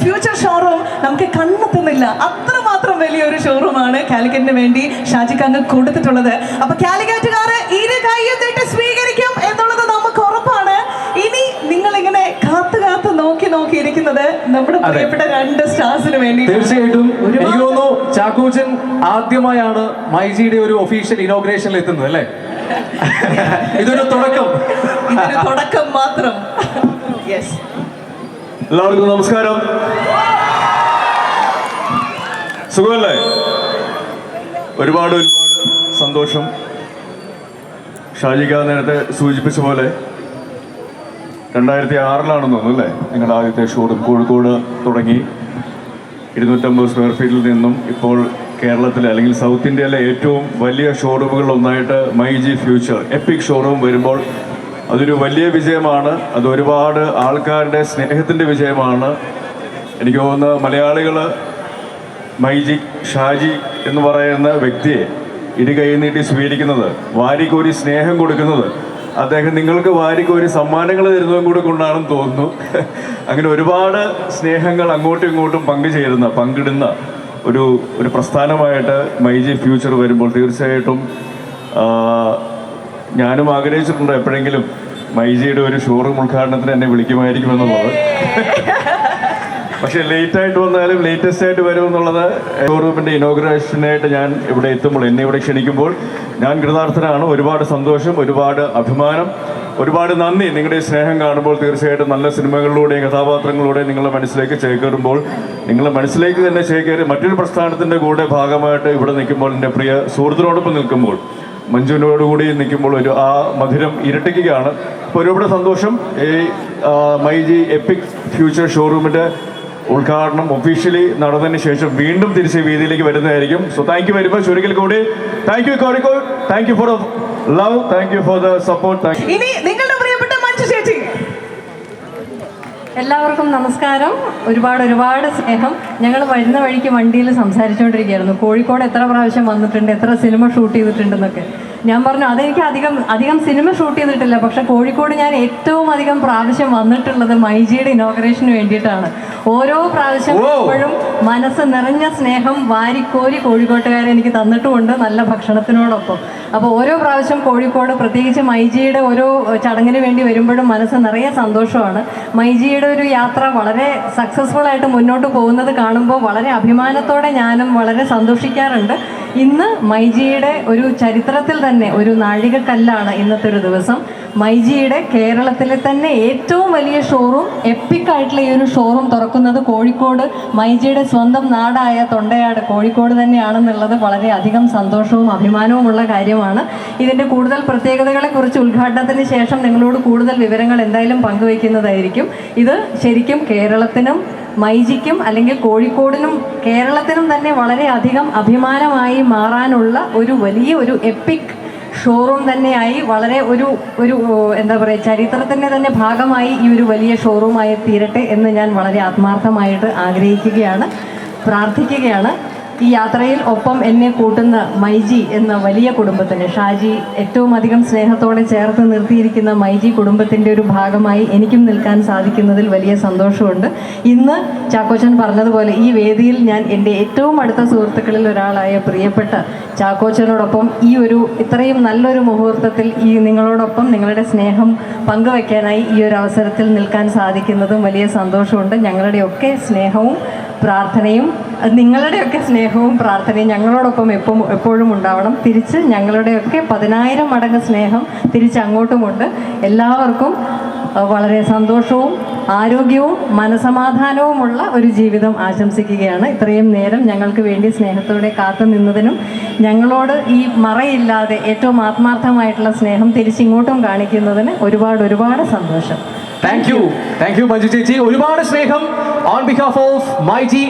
Future showroom നമുക്ക് കണ്ടെത്തുന്നില്ല. അത്രമാത്രം വലിയൊരു ഷോറൂമാണ് കാലിക്കറ്റിന് വേണ്ടി ഷാജിക്ക് അങ്ങ് കൊടുത്തിട്ടുള്ളത്. അപ്പൊ കാലിക്കറ്റുകാര് ഇരു കൈയും നീട്ടി സ്വീകരിക്കും എന്നുള്ളത് നമുക്ക് ഉറപ്പാണ്. ഇനി നിങ്ങൾ ഇങ്ങനെ കാത്തു കാത്തു നോക്കി ഇരിക്കുന്നത് നമ്മുടെ പ്രിയപ്പെട്ട 2 സ്റ്റാർസിന് വേണ്ടി. തീർച്ചയായിട്ടും എനിക്ക് തോന്നുന്നു ചാക്കോച്ചൻ ആദ്യമായാണ് മൈജിയുടെ ഒരു ഒഫീഷ്യൽ ഇനോഗ്രേഷനിൽ എത്തുന്നത് അല്ലേ? ഇതൊരു തുടക്കം മാത്രം. യെസ്, എല്ലാവർക്കും നമസ്കാരം. സുഖമല്ലേ? ഒരുപാട് സന്തോഷം. ഷാജിക നേരത്തെ സൂചിപ്പിച്ച പോലെ 2006 തോന്നുന്നു അല്ലേ നിങ്ങളുടെ ആദ്യത്തെ ഷോറൂം കോഴിക്കോട് തുടങ്ങി. 250 സ്ക്വയർ ഫീറ്റിൽ നിന്നും ഇപ്പോൾ കേരളത്തിലെ അല്ലെങ്കിൽ സൗത്ത് ഇന്ത്യയിലെ ഏറ്റവും വലിയ ഷോറൂമുകളിൽ ഒന്നായിട്ട് മൈജി ഫ്യൂച്ചർ എപ്പിക് ഷോറൂം വരുമ്പോൾ അതൊരു വലിയ വിജയമാണ്. അത് ഒരുപാട് ആൾക്കാരുടെ സ്നേഹത്തിൻ്റെ വിജയമാണ്. എനിക്ക് തോന്നുന്നു മലയാളികൾ മൈജി ഷാജി എന്ന് പറയുന്ന വ്യക്തിയെ ഇരു കൈ നീട്ടി സ്വീകരിക്കുന്നത്, വാരിക്കോരി സ്നേഹം കൊടുക്കുന്നത്, അദ്ദേഹം നിങ്ങൾക്ക് വാരിക്കോരി സമ്മാനങ്ങൾ തരുന്നതും കൂടെ കൊണ്ടാണെന്ന് തോന്നുന്നു. അങ്ങനെ ഒരുപാട് സ്നേഹങ്ങൾ അങ്ങോട്ടും ഇങ്ങോട്ടും പങ്കിടുന്ന ഒരു പ്രസ്ഥാനമായിട്ട് മൈജി ഫ്യൂച്ചർ വരുമ്പോൾ തീർച്ചയായിട്ടും ഞാനും ആഗ്രഹിച്ചിട്ടുണ്ട് എപ്പോഴെങ്കിലും മൈജിയുടെ ഒരു ഷോറൂം ഉദ്ഘാടനത്തിന് എന്നെ വിളിക്കുമായിരിക്കുമെന്നുള്ളത്. പക്ഷേ ലേറ്റായിട്ട് വന്നാലും ലേറ്റസ്റ്റ് ആയിട്ട് വരുമെന്നുള്ളത് ഷോറൂമിൻ്റെ ഇനോഗ്രേഷനായിട്ട് ഞാൻ ഇവിടെ എത്തുമ്പോൾ, എന്നെ ഇവിടെ ക്ഷണിക്കുമ്പോൾ ഞാൻ കൃതാർത്ഥനാണ്. ഒരുപാട് സന്തോഷം, ഒരുപാട് അഭിമാനം, ഒരുപാട് നന്ദി. നിങ്ങളുടെ സ്നേഹം കാണുമ്പോൾ തീർച്ചയായിട്ടും നല്ല സിനിമകളിലൂടെയും കഥാപാത്രങ്ങളിലൂടെയും നിങ്ങളുടെ മനസ്സിലേക്ക് ചേക്കേറുമ്പോൾ, നിങ്ങളുടെ മനസ്സിലേക്ക് തന്നെ ചേക്കേറി മറ്റൊരു പ്രസ്ഥാനത്തിൻ്റെ കൂടെ ഭാഗമായിട്ട് ഇവിടെ നിൽക്കുമ്പോൾ, എൻ്റെ പ്രിയ സുഹൃത്തിനോടൊപ്പം നിൽക്കുമ്പോൾ, മഞ്ജുവിനോടുകൂടി നിൽക്കുമ്പോൾ ആ മധുരം ഇരട്ടിക്കുകയാണ്. അപ്പോൾ ഒരുപാട് സന്തോഷം. ഈ മൈജി എപ്പിക് ഫ്യൂച്ചർ ഷോറൂമിൻ്റെ ഉദ്ഘാടനം ഒഫീഷ്യലി നടന്നതിന് ശേഷം വീണ്ടും തിരിച്ച് വേദിയിലേക്ക് വരുന്നതായിരിക്കും. So thank you very much. ഒരിക്കൽ കൂടി thank you Kozhikode, thank you for love, thank you for the support. ഇനി നിങ്ങളുടെ പ്രിയപ്പെട്ട മഞ്ജു ചേച്ചി. എല്ലാവർക്കും നമസ്കാരം. ഒരുപാട് സ്നേഹം. ഞങ്ങൾ വരുന്ന വഴിക്ക് വണ്ടിയിൽ സംസാരിച്ചുകൊണ്ടിരിക്കുകയായിരുന്നു, കോഴിക്കോട് എത്ര പ്രാവശ്യം വന്നിട്ടുണ്ട്, എത്ര സിനിമ ഷൂട്ട് ചെയ്തിട്ടുണ്ടെന്നൊക്കെ. ഞാൻ പറഞ്ഞു അതെനിക്ക് അധികം സിനിമ ഷൂട്ട് ചെയ്തിട്ടില്ല, പക്ഷെ കോഴിക്കോട് ഞാൻ ഏറ്റവും അധികം പ്രാവശ്യം വന്നിട്ടുള്ളത് മൈജിയുടെ ഇനോഗ്രേഷന് വേണ്ടിയിട്ടാണ്. ഓരോ പ്രാവശ്യം എപ്പോഴും മനസ്സ് നിറഞ്ഞ സ്നേഹം വാരിക്കോരി കോഴിക്കോട്ടുകാരെ എനിക്ക് തന്നിട്ടുമുണ്ട്, നല്ല ഭക്ഷണത്തിനോടൊപ്പം. അപ്പോൾ ഓരോ പ്രാവശ്യം കോഴിക്കോട്, പ്രത്യേകിച്ച് മൈജിയുടെ ഓരോ ചടങ്ങിന് വേണ്ടി വരുമ്പോഴും മനസ്സ് നിറയെ സന്തോഷമാണ്. മൈജിയുടെ ഒരു യാത്ര വളരെ സക്സസ്ഫുൾ ആയിട്ട് മുന്നോട്ട് പോകുന്നത് കാണുമ്പോൾ വളരെ അഭിമാനത്തോടെ ഞാനും വളരെ സന്തോഷിക്കാറുണ്ട്. ഇന്ന് മൈജിയുടെ ഒരു ചരിത്രത്തിൽ തന്നെ ഒരു നാഴികക്കല്ലാണ് ഇന്നത്തെ ഒരു ദിവസം. മൈജിയുടെ കേരളത്തിലെ തന്നെ ഏറ്റവും വലിയ ഷോറൂം, എപ്പിക്കായിട്ടുള്ള ഈ ഒരു ഷോറൂം തുറക്കുന്നത് കോഴിക്കോട്, മൈജിയുടെ സ്വന്തം നാടായ തൊണ്ടയാട് കോഴിക്കോട് തന്നെയാണെന്നുള്ളത് വളരെയധികം സന്തോഷവും അഭിമാനവുമുള്ള കാര്യമാണ്. ഇതിൻ്റെ കൂടുതൽ പ്രത്യേകതകളെക്കുറിച്ച് ഉദ്ഘാടനത്തിന് ശേഷം നിങ്ങളോട് കൂടുതൽ വിവരങ്ങൾ എന്തായാലും പങ്കുവയ്ക്കുന്നതായിരിക്കും. ഇത് ശരിക്കും കേരളത്തിനും മൈജിക്കും അല്ലെങ്കിൽ കോഴിക്കോടിനും കേരളത്തിനും തന്നെ വളരെയധികം അഭിമാനമായി മാറാനുള്ള ഒരു വലിയ ഒരു എപ്പിക് ഷോറൂം തന്നെയായി, വളരെ ഒരു എന്താ പറയുക, ചരിത്രത്തിൻ്റെ തന്നെ ഭാഗമായി ഈ ഒരു വലിയ ഷോറൂമായി തീരട്ടെ എന്ന് ഞാൻ വളരെ ആത്മാർത്ഥമായിട്ട് ആഗ്രഹിക്കുകയാണ്, പ്രാർത്ഥിക്കുകയാണ്. ഈ യാത്രയിൽ ഒപ്പം എന്നെ കൂട്ടുന്ന മൈജി എന്ന വലിയ കുടുംബത്തിന്, ഷാജി ഏറ്റവും അധികം സ്നേഹത്തോടെ ചേർത്ത് നിർത്തിയിരിക്കുന്ന മൈജി കുടുംബത്തിൻ്റെ ഒരു ഭാഗമായി എനിക്കും നിൽക്കാൻ സാധിക്കുന്നതിൽ വലിയ സന്തോഷമുണ്ട്. ഇന്ന് ചാക്കോച്ചൻ പറഞ്ഞതുപോലെ ഈ വേദിയിൽ ഞാൻ എൻ്റെ ഏറ്റവും അടുത്ത സുഹൃത്തുക്കളിൽ ഒരാളായ പ്രിയപ്പെട്ട ചാക്കോച്ചനോടൊപ്പം ഈ ഒരു ഇത്രയും നല്ലൊരു മുഹൂർത്തത്തിൽ ഈ നിങ്ങളോടൊപ്പം നിങ്ങളുടെ സ്നേഹം പങ്കുവയ്ക്കാനായി ഈ ഒരു അവസരത്തിൽ നിൽക്കാൻ സാധിക്കുന്നതും വലിയ സന്തോഷമുണ്ട്. ഞങ്ങളുടെയൊക്കെ സ്നേഹവും പ്രാർത്ഥനയും, നിങ്ങളുടെയൊക്കെ സ്നേഹവും പ്രാർത്ഥനയും ഞങ്ങളോടൊപ്പം എപ്പോഴും ഉണ്ടാവണം. തിരിച്ച് ഞങ്ങളുടെയൊക്കെ 10,000 മടങ്ങ് സ്നേഹം തിരിച്ച് അങ്ങോട്ടുമുണ്ട്. എല്ലാവർക്കും വളരെ സന്തോഷവും ആരോഗ്യവും മനസമാധാനവുമുള്ള ഒരു ജീവിതം ആശംസിക്കുകയാണ്. ഇത്രയും നേരം ഞങ്ങൾക്ക് വേണ്ടി സ്നേഹത്തോടെ കാത്തു നിന്നതിനും ഞങ്ങളോട് ഈ മറയില്ലാതെ ഏറ്റവും ആത്മാർത്ഥമായിട്ടുള്ള സ്നേഹം തിരിച്ചിങ്ങോട്ടും കാണിക്കുന്നതിന് ഒരുപാട് സന്തോഷം. താങ്ക് യു മഞ്ജു ചേച്ചി. ഒരുപാട് സ്നേഹം. On behalf of myG